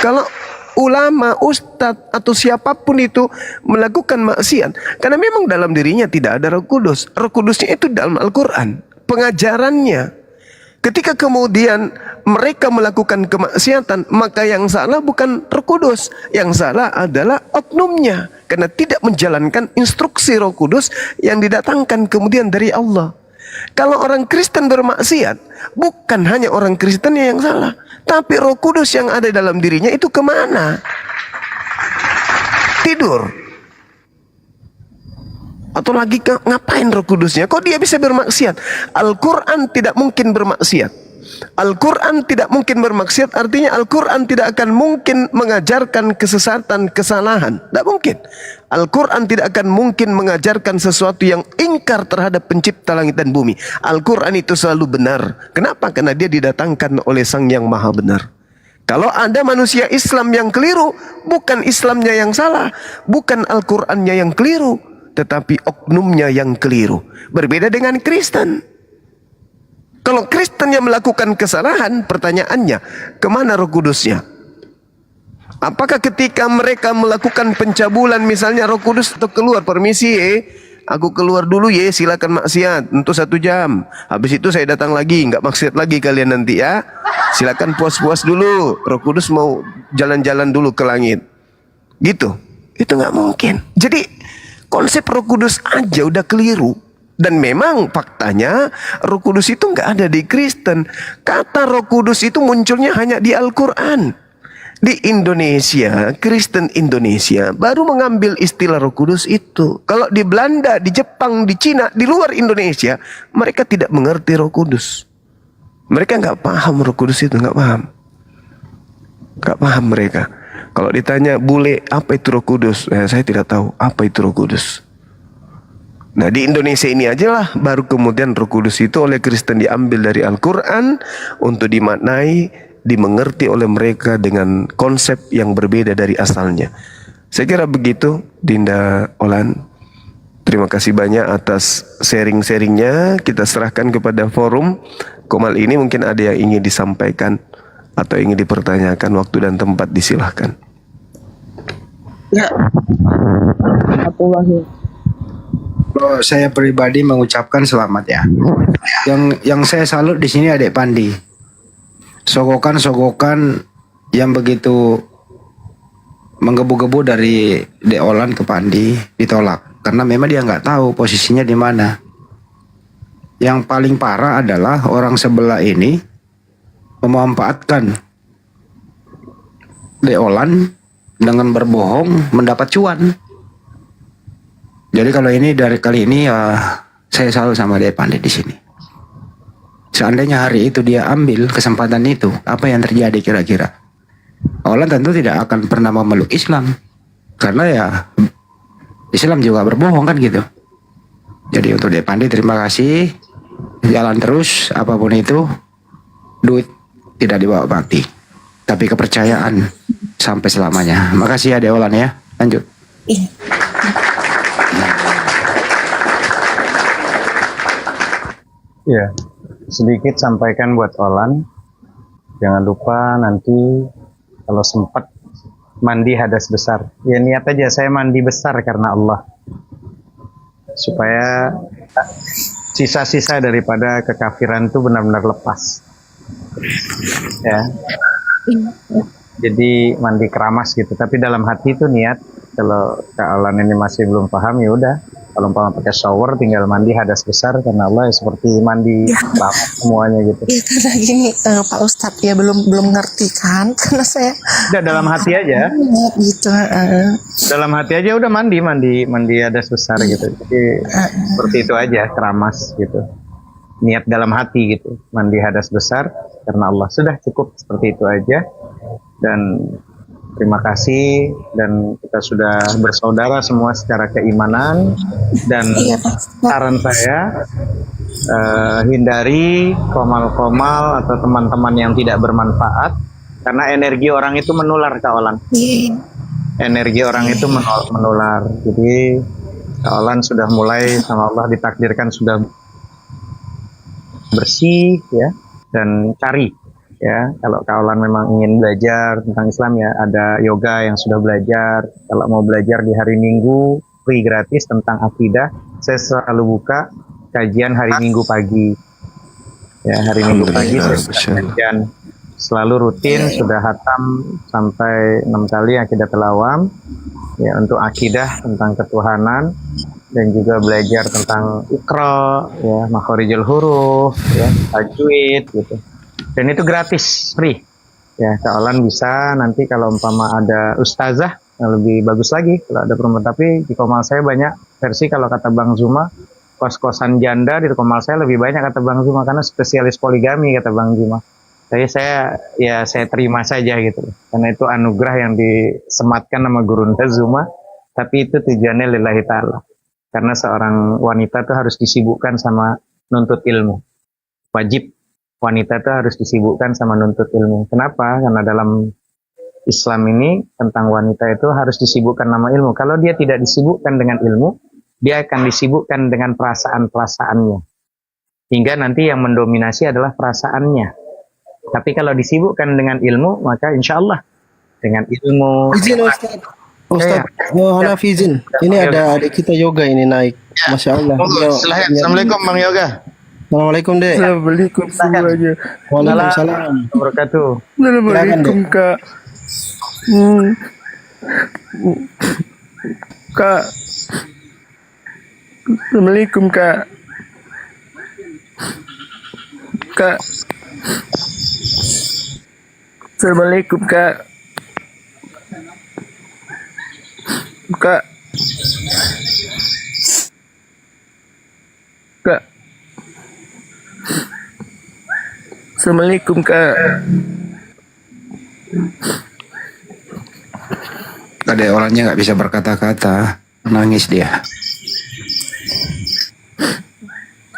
kalau ulama, ustadz atau siapapun itu melakukan maksiat, karena memang dalam dirinya tidak ada Roh Kudus. Roh Kudusnya itu dalam Al-Quran, pengajarannya. Ketika kemudian mereka melakukan kemaksiatan, maka yang salah bukan Roh Kudus, yang salah adalah oknumnya, karena tidak menjalankan instruksi Roh Kudus yang didatangkan kemudian dari Allah. Kalau orang Kristen bermaksiat, bukan hanya orang Kristen yang salah, tapi Roh Kudus yang ada dalam dirinya itu kemana? Tidur? Atau lagi ngapain Roh Kudusnya? Kok dia bisa bermaksiat? Al-Quran tidak mungkin bermaksiat. Al-Quran tidak mungkin bermaksiat, artinya Al-Quran tidak akan mungkin mengajarkan kesesatan, kesalahan. Tidak mungkin. Al-Quran tidak akan mungkin mengajarkan sesuatu yang ingkar terhadap pencipta langit dan bumi. Al-Quran itu selalu benar. Kenapa? Karena dia didatangkan oleh Sang Yang Maha Benar. Kalau ada manusia Islam yang keliru, bukan Islamnya yang salah, bukan Al-Qurannya yang keliru, tetapi oknumnya yang keliru. Berbeda dengan Kristen. Kalau Kristen yang melakukan kesalahan, pertanyaannya, kemana Roh Kudusnya? Apakah ketika mereka melakukan pencabulan, misalnya Roh Kudus atau keluar, permisi aku keluar dulu silakan maksiat untuk 1 jam. Habis itu saya datang lagi, nggak maksiat lagi kalian nanti ya. Silakan puas-puas dulu. Roh Kudus mau jalan-jalan dulu ke langit. Gitu. Itu nggak mungkin. Jadi konsep Roh Kudus aja udah keliru. Dan memang faktanya Roh Kudus itu nggak ada di Kristen. Kata Roh Kudus itu munculnya hanya di Al-Quran. Di Indonesia, Kristen Indonesia baru mengambil istilah Roh Kudus itu. Kalau di Belanda, di Jepang, di Cina, di luar Indonesia, mereka tidak mengerti Roh Kudus. Mereka nggak paham Roh Kudus itu, nggak paham. Nggak paham mereka. Kalau ditanya, bule, apa itu Roh Kudus? Saya tidak tahu apa itu Roh Kudus. Nah di Indonesia ini aja lah baru kemudian Roh Kudus itu oleh Kristen diambil dari Al-Quran untuk dimaknai, dimengerti oleh mereka dengan konsep yang berbeda dari asalnya. Saya kira begitu, Dinda Olan. Terima kasih banyak atas sharing-sharingnya. Kita serahkan kepada forum Komal ini, mungkin ada yang ingin disampaikan atau ingin dipertanyakan, waktu dan tempat disilahkan. Ya. Saya pribadi mengucapkan selamat ya. Yang saya salut di sini Adik Pandi. Sogokan-sogokan yang begitu menggebu-gebu dari Dek Olan ke Pandi ditolak karena memang dia nggak tahu posisinya di mana. Yang paling parah adalah orang sebelah ini memanfaatkan Dek Olan dengan berbohong mendapat cuan. Jadi kalau ini dari kali ini saya selalu sama Dek Pandi di sini. Seandainya hari itu dia ambil kesempatan itu, apa yang terjadi kira-kira? Olan tentu tidak akan pernah memeluk Islam, karena ya Islam juga berbohong kan gitu. Jadi untuk Dek Pandi terima kasih, jalan terus apapun itu, duit tidak dibawa mati. tapi kepercayaan sampai selamanya. Makasih ya Deolan ya. Lanjut. Iya. Ya, sedikit sampaikan buat Olan. Jangan lupa nanti kalau sempat mandi hadas besar. Ya niat aja saya mandi besar karena Allah. Supaya sisa-sisa daripada kekafiran itu benar-benar lepas. Ya. Jadi mandi keramas gitu. Tapi dalam hati itu niat. Kalau Kak Olan ini masih belum paham ya udah. Kalau umpama pakai shower tinggal mandi hadas besar karena Allah ya seperti mandi keramas semuanya gitu. Ya karena gini Pak Ustadz ya belum ngerti kan karena saya Udah dalam hati aja. gitu. Dalam hati aja udah mandi hadas besar gitu. Jadi seperti itu aja keramas gitu. Niat dalam hati gitu. Mandi hadas besar karena Allah. Sudah cukup seperti itu aja. Dan terima kasih dan kita sudah bersaudara semua secara keimanan dan saran saya hindari komal-komal atau teman-teman yang tidak bermanfaat karena energi orang itu menular Kak Olan. Energi orang itu menular. Jadi Kak Olan sudah mulai sama Allah ditakdirkan sudah bersih ya dan cari. Ya, kalau Kaulan memang ingin belajar tentang Islam ya, ada yoga yang sudah belajar. Kalau mau belajar di hari Minggu, free gratis tentang akidah, saya selalu buka kajian hari Minggu pagi. Ya, hari Minggu pagi saya buka kajian. Selalu rutin, sudah hatam sampai 6 kali Aqidatul Awam. Ya, untuk akidah tentang ketuhanan dan juga belajar tentang Iqra, ya, makhorijul huruf, ya, tajwid gitu. Dan itu gratis, free. Ya, Kak Olan bisa nanti kalau umpama ada ustazah yang lebih bagus lagi kalau ada perempuan. Tapi di Komal saya banyak versi kalau kata Bang Zuma, kos-kosan janda di Komal saya lebih banyak kata Bang Zuma karena spesialis poligami kata Bang Zuma. Jadi saya terima saja gitu. Karena itu anugerah yang disematkan sama Gurunda Zuma, tapi itu tujuannya lillahi ta'ala. Karena seorang wanita tuh harus disibukkan sama nuntut ilmu. Wajib wanita itu harus disibukkan sama nuntut ilmu. Kenapa? Karena dalam Islam ini tentang wanita itu harus disibukkan sama ilmu. Kalau dia tidak disibukkan dengan ilmu, dia akan disibukkan dengan perasaan-perasaannya. Hingga nanti yang mendominasi adalah perasaannya. Tapi kalau disibukkan dengan ilmu, maka insya Allah dengan ilmu. Izin Ustaz, Hanaf izin. Ini ada adik kita yoga ini naik. Masya Allah. Assalamualaikum Bang Yoga. Assalamualaikum Dek. Assalamualaikum semuanya. Waalaikumsalam. Wabarakatuh. Assalamualaikum Kak. Kak. Assalamualaikum Kak. Kak. Assalamualaikum Kak. Kak. Kak. Assalamualaikum Kak. Ada orangnya nggak bisa berkata-kata, nangis dia.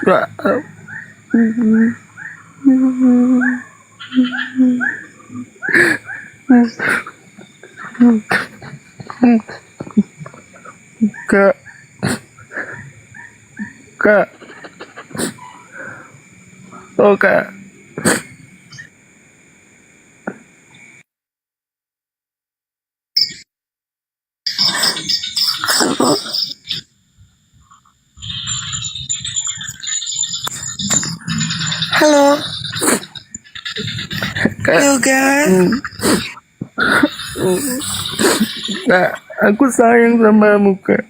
Kak. Kak. Kak. Oh Kak. Halo. Kak. Yoga. Kak, aku sayang samamu Kak.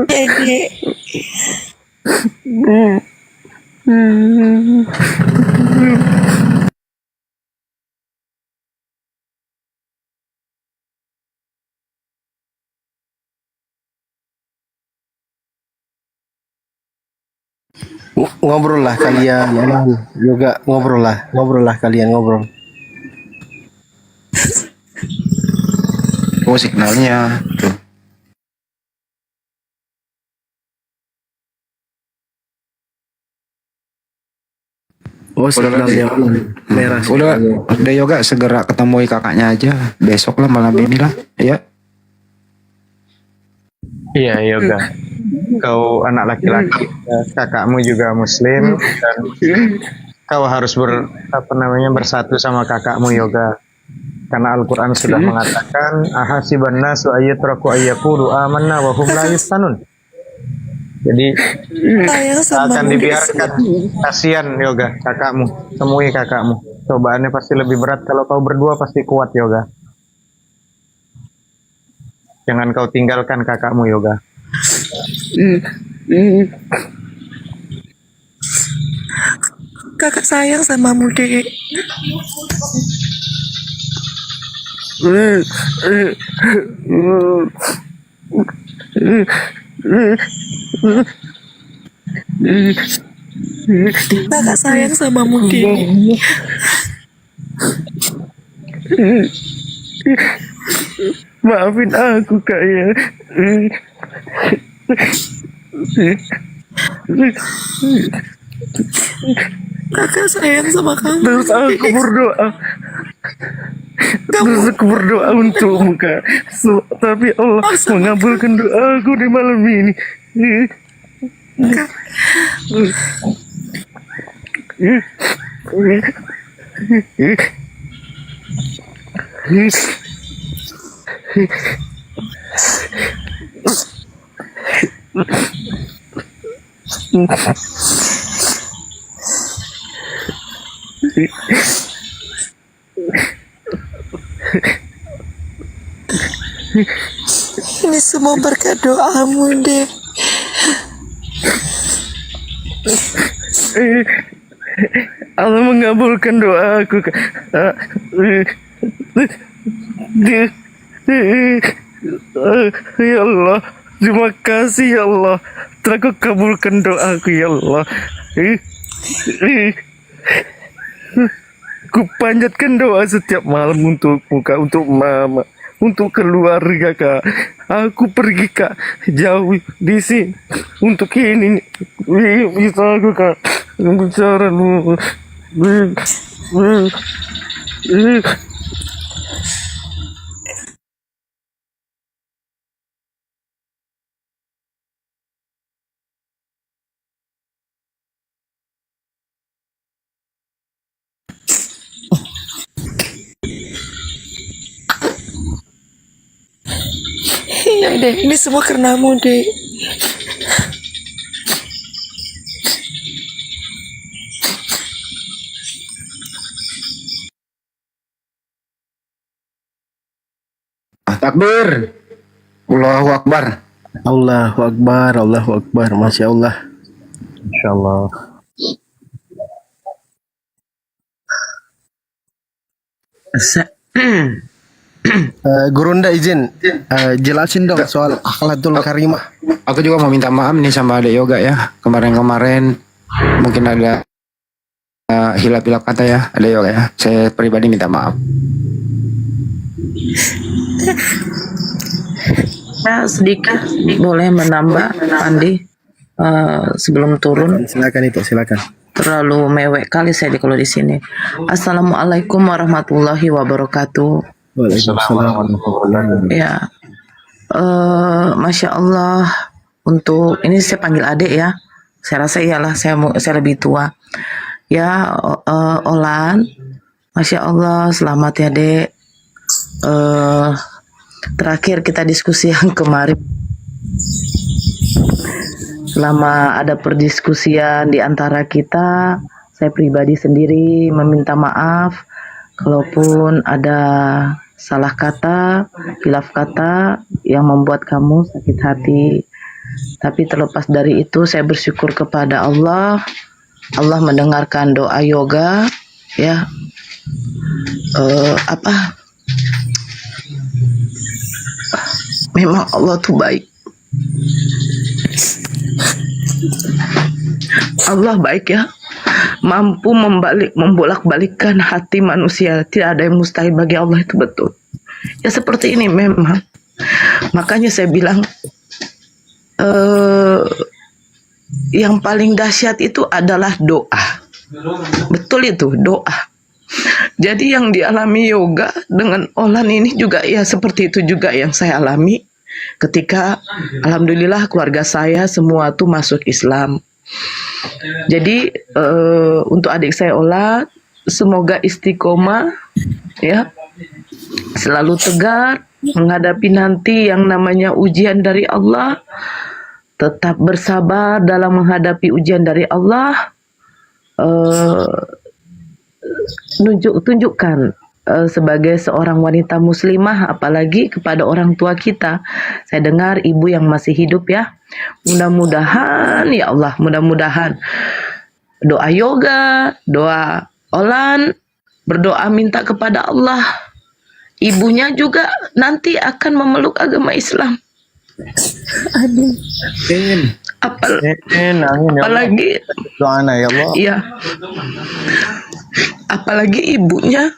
Jadi Ngobrol lah kalian. Yoga ngobrol lah kalian ngobrol. Oh signalnya tuh. Oh, sendalnya merah. Udah yoga segera ketemui kakaknya aja. Besok lah malam ini lah. Ya. Iya, yoga. Kau anak laki-laki, kakakmu juga muslim, dan kau harus bersatu sama kakakmu, yoga. Karena Al-Quran sudah mengatakan, ahasiban nasu ayyatraku ayyaqulu amanna wa hum la yuftanun. Jadi akan dibiarkan. Kasihan, yoga, kakakmu. Temui kakakmu. Cobaannya pasti lebih berat. Kalau kau berdua pasti kuat, yoga. Jangan kau tinggalkan kakakmu, yoga. Kakak sayang samamu, Dek. Kakak sayang samamu, Dek. Maafin aku kak ya. Kakak sayang sama kamu. Terus aku berdoa. Terus aku berdoa untukmu kak. Tapi Allah mengabulkan doaku di malam ini. Ini semua berkat doamu, Dek. Allah mengabulkan doaku kak. Ya Allah, terima kasih ya Allah, telah kau kabulkan doaku ya Allah. Ku panjatkan doa setiap malam untukmu kak, untuk mama, untuk keluarga kak. Aku pergi kak, jauh di sini untuk ini. Bisa aku kak bicara dulu. Iya, Dek. Ini semua karenamu, Dek. Takbir. Allahu Akbar. Allahu Akbar, Allahu Akbar. Masya Allah. Insyaallah. Gurunda izin jelasin dong soal akhlakul karimah. Aku juga mau minta maaf nih sama Adek Yoga ya. Kemarin-kemarin mungkin ada hilap-hilap kata ya Adek Yoga ya. Saya pribadi minta maaf. Ya, sedikit boleh menambah Pandi sebelum turun. Silakan itu, silakan. Terlalu mewek kali saya kalau di sini. Assalamualaikum warahmatullahi wabarakatuh. Waalaikumsalam. Ya, masya Allah. Untuk ini saya panggil adik ya. Saya rasa iyalah saya lebih tua. Ya, Olan. Masya Allah, selamat ya dek. Terakhir kita diskusi yang kemarin, selama ada perdiskusian di antara kita, saya pribadi sendiri meminta maaf kalaupun ada salah kata, hilaf kata yang membuat kamu sakit hati. Tapi terlepas dari itu, saya bersyukur kepada Allah. Allah mendengarkan doa yoga ya. Memang Allah tuh baik. Allah baik ya, mampu membolak-balikkan hati manusia. Tidak ada yang mustahil bagi Allah, itu betul. Ya seperti ini memang. Makanya saya bilang yang paling dahsyat itu adalah doa. Betul itu, doa. Jadi yang dialami yoga dengan Olan ini juga ya seperti itu juga yang saya alami ketika alhamdulillah keluarga saya semua tuh masuk Islam. Jadi untuk adik saya Ola, semoga istiqomah ya, selalu tegar menghadapi nanti yang namanya ujian dari Allah. Tetap bersabar dalam menghadapi ujian dari Allah. Tunjukkan sebagai seorang wanita muslimah, apalagi kepada orang tua kita. Saya dengar ibu yang masih hidup ya, mudah-mudahan ya Allah, mudah-mudahan doa yoga, doa Olan, berdoa minta kepada Allah, ibunya juga nanti akan memeluk agama Islam. Amin. Apalagi Doana ya Allah. iya, apalagi ibunya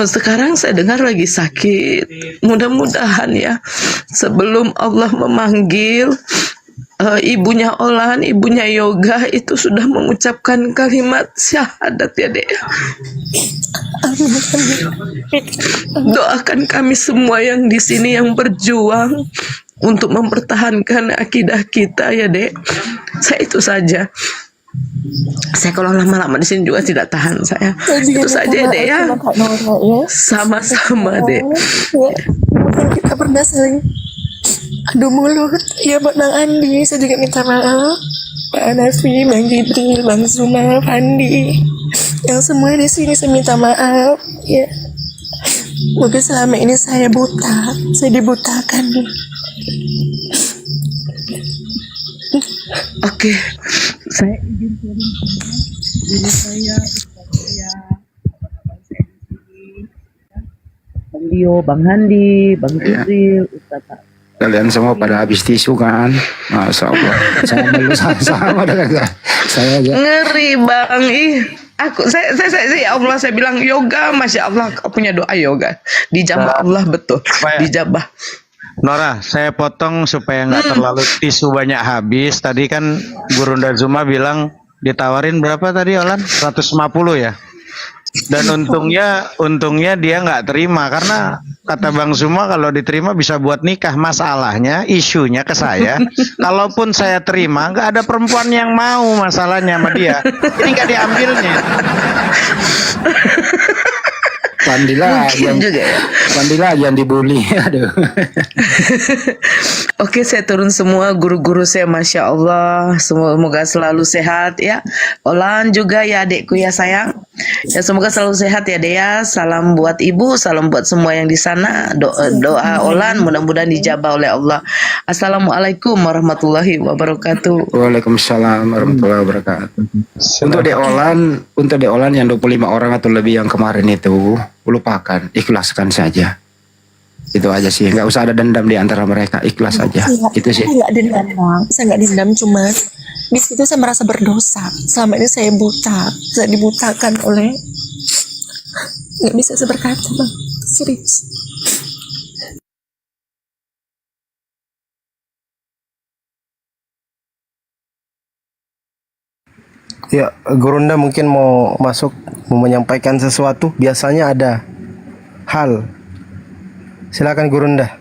sekarang saya dengar lagi sakit. Mudah-mudahan ya sebelum Allah memanggil ibunya Olan, ibunya Yoga itu sudah mengucapkan kalimat syahadat ya Dek. Doakan kami semua yang di sini yang berjuang untuk mempertahankan akidah kita ya Dek. Saya itu saja. Saya kalau lama-lama di sini juga tidak tahan saya. Itu saja ya Dek ya. Sama-sama Dek. Ya, mungkin kita pernah saling adu mulut ya buat Bang Andi. Saya juga minta maaf Pak Hanafi, Bang Jibril, Bang Zuma, Fandi, yang semua di sini saya minta maaf ya. Mungkin selama ini saya buta, saya dibutakan. Oke, saya izin sharing diri saya, Ustaz saya, abang-abang saya di sini, Bang Dio, Bang Handi, Bang Jibril, Ustaz. Kalian semua pada habis tisu kan? Masya Allah. Saya dulu sama dengan saya aja. Ngeri Bang, saya ya Allah, saya bilang yoga, Masya Allah, kau punya doa yoga, dijabah Allah betul, dijabah. Nora, saya potong supaya nggak terlalu tisu banyak habis. Tadi kan Gurunda Zuma bilang ditawarin berapa tadi Olan? 150 ya. Dan untungnya dia nggak terima karena kata Bang Zuma kalau diterima bisa buat nikah. Masalahnya isunya ke saya, kalaupun saya terima nggak ada perempuan yang mau, masalahnya sama dia. Jadi nggak diambilnya. Pandilah yang dibully. Aduh. Oke, saya turun semua guru-guru saya, Masya Allah, semoga selalu sehat ya. Olan juga ya adikku ya sayang, ya semoga selalu sehat ya Dea. Salam buat ibu, salam buat semua yang di sana. Doa Olan mudah-mudahan dijabah oleh Allah. Assalamualaikum warahmatullahi wabarakatuh. Waalaikumsalam warahmatullahi wabarakatuh. Untuk Dek Olan yang 25 orang atau lebih yang kemarin itu, lupakan, ikhlaskan saja. Itu aja sih, nggak usah ada dendam di antara mereka, ikhlas aja. Itu sih. Saya nggak dendam Bang, saya nggak dendam, cuma di situ saya merasa berdosa. Selama ini saya buta, saya dibutakan oleh, nggak bisa saya berkata Bang, serius. Ya, Gurunda mungkin mau masuk, mau menyampaikan sesuatu. Biasanya ada hal. Silakan Gurunda.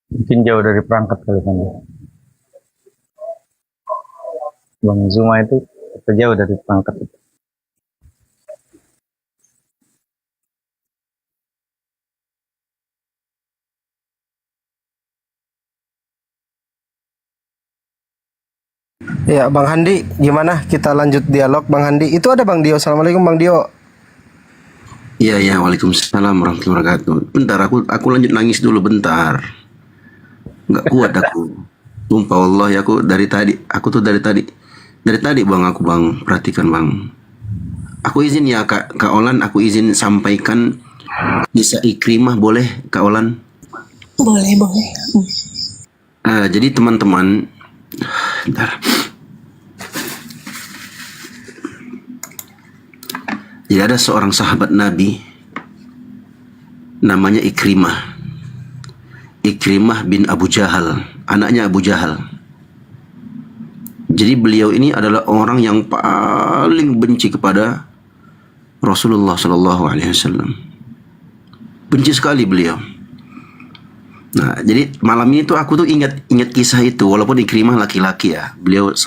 Mungkin jauh dari perangkat kali kan. Bang Zuma itu jauh dari perangkat itu. Ya, Bang Handi, gimana? Kita lanjut dialog, Bang Handi. Itu ada Bang Dio. Assalamualaikum, Bang Dio. Iya, waalaikumsalam warahmatullahi wabarakatuh. Bentar, aku lanjut nangis dulu bentar. Nggak kuat aku. Sumpah Allah ya, aku tuh dari tadi Bang, aku Bang, perhatikan Bang. Aku izin ya Kak Olan, aku izin sampaikan kisah Ikrimah, boleh Kak Olan? Boleh. Jadi teman-teman, bentar. Jadi ada seorang sahabat Nabi namanya Ikrimah. Ikrimah bin Abu Jahal, anaknya Abu Jahal. Jadi beliau ini adalah orang yang paling benci kepada Rasulullah Sallallahu Alaihi Wasallam. Benci sekali beliau. Nah, jadi malam ini tuh aku tuh ingat kisah itu, walaupun Ikrimah laki-laki ya, beliau